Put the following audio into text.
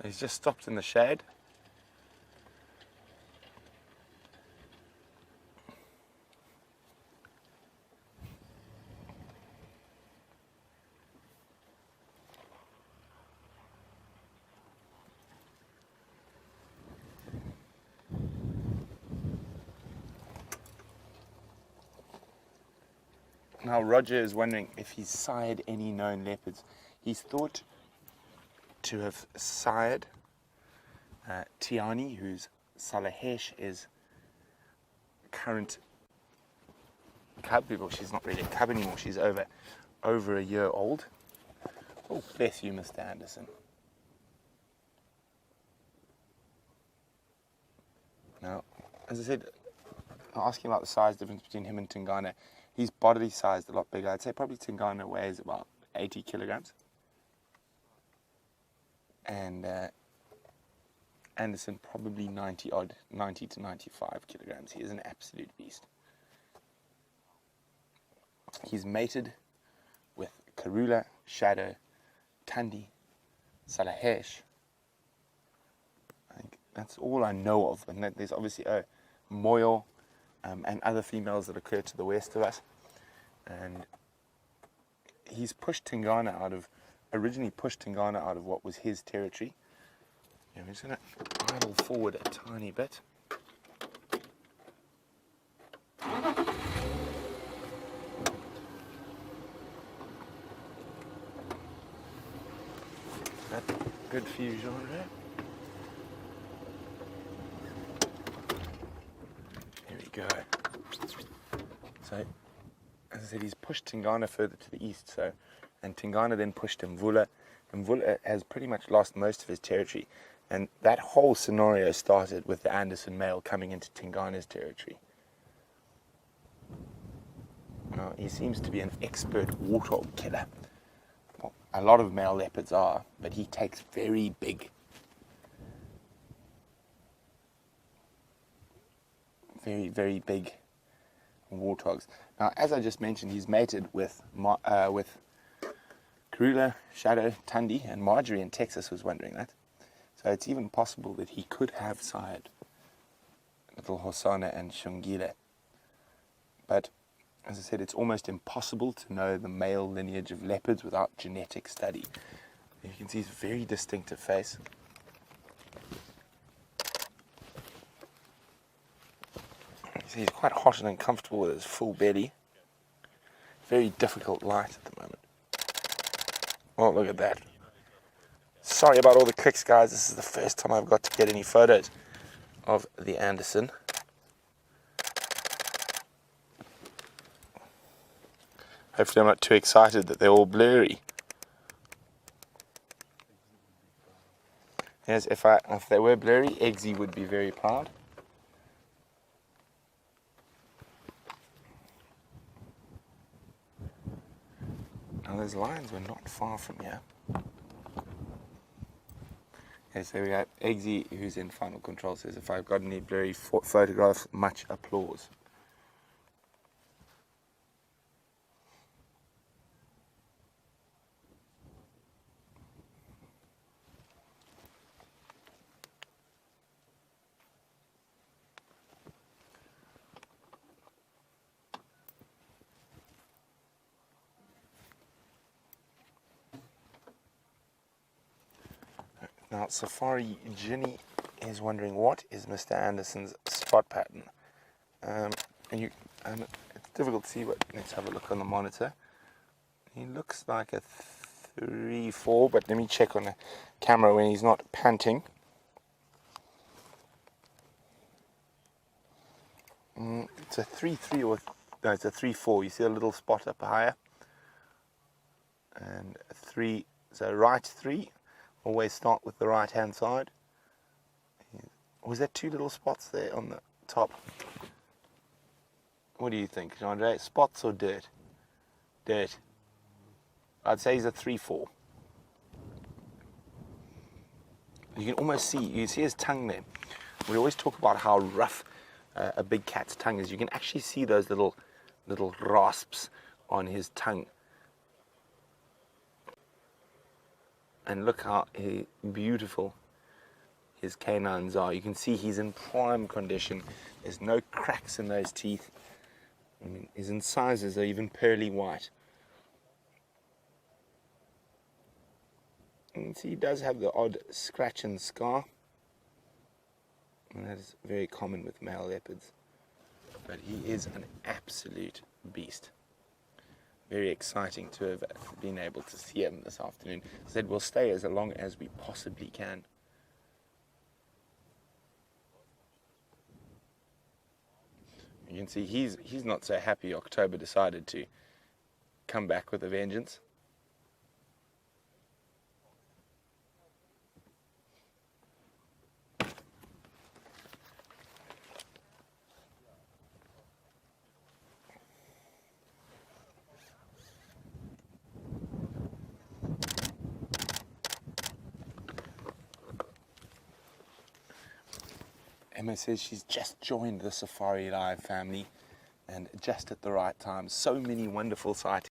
He's just stopped in the shade. Now Roger is wondering if he's sired any known leopards. He's thought to have sired Tiani, whose Salahesh is current cub. Well, she's not really a cub anymore. She's over a year old. Oh, bless you, Mr. Anderson. Now, as I said, asking about the size difference between him and Tingana, he's bodily sized a lot bigger. I'd say probably Tingana weighs about 80 kilograms. And Anderson probably 90 to 95 kilograms. He is an absolute beast. He's mated with Karula, Shadow, Tandi, Salahesh. I think that's all I know of. And there's obviously Moyo and other females that occur to the west of us. And he's originally pushed Tingana out of what was his territory. I'm just going to idle forward a tiny bit. That's good fusion there. There we go. So, as I said, he's pushed Tingana further to the east, and Tingana then pushed Mvula. Mvula has pretty much lost most of his territory, and that whole scenario started with the Anderson male coming into Tingana's territory. Now, he seems to be an expert warthog killer. Well, a lot of male leopards are, but he takes very big, very, very big warthogs. Now, as I just mentioned, he's mated with Karula, Shadow, Tandi, and Marjorie in Texas was wondering that. So it's even possible that he could have sired little Hosana and Shungile. But, as I said, it's almost impossible to know the male lineage of leopards without genetic study. You can see his very distinctive face. He's quite hot and uncomfortable with his full belly. Very difficult light at the moment. Oh, look at that. Sorry about all the clicks, guys. This is the first time I've got to get any photos of the Anderson. Hopefully I'm not too excited that they're all blurry. Yes, if they were blurry, Eggsy would be very proud. Now those lions were not far from here. Okay, so we have Eggsy, who's in final control, says, if I've got any blurry photographs, much applause. Now, Safari Ginny is wondering, what is Mr. Anderson's spot pattern? It's difficult to see, but let's have a look on the monitor. He looks like a 3-4, but let me check on the camera when he's not panting. It's a 3-3 or no, it's a 3-4. You see a little spot up higher, and a 3. So right 3. Always start with the right hand side. Was there 2 little spots there on the top? What do you think, Andre? Spots or dirt? Dirt. I'd say he's a 3-4. You can almost see, you see his tongue there. We always talk about how rough a big cat's tongue is. You can actually see those little rasps on his tongue. And look how beautiful his canines are. You can see he's in prime condition. There's no cracks in those teeth. I mean, his incisors are even pearly white. You can see he does have the odd scratch and scar. And that is very common with male leopards. But he is an absolute beast. Very exciting to have been able to see him this afternoon. I said we'll stay as long as we possibly can. You can see he's not so happy October decided to come back with a vengeance. Emma says she's just joined the SouthAfricaDjAraCpPMSafariLive family and just at the right time. So many wonderful sightings.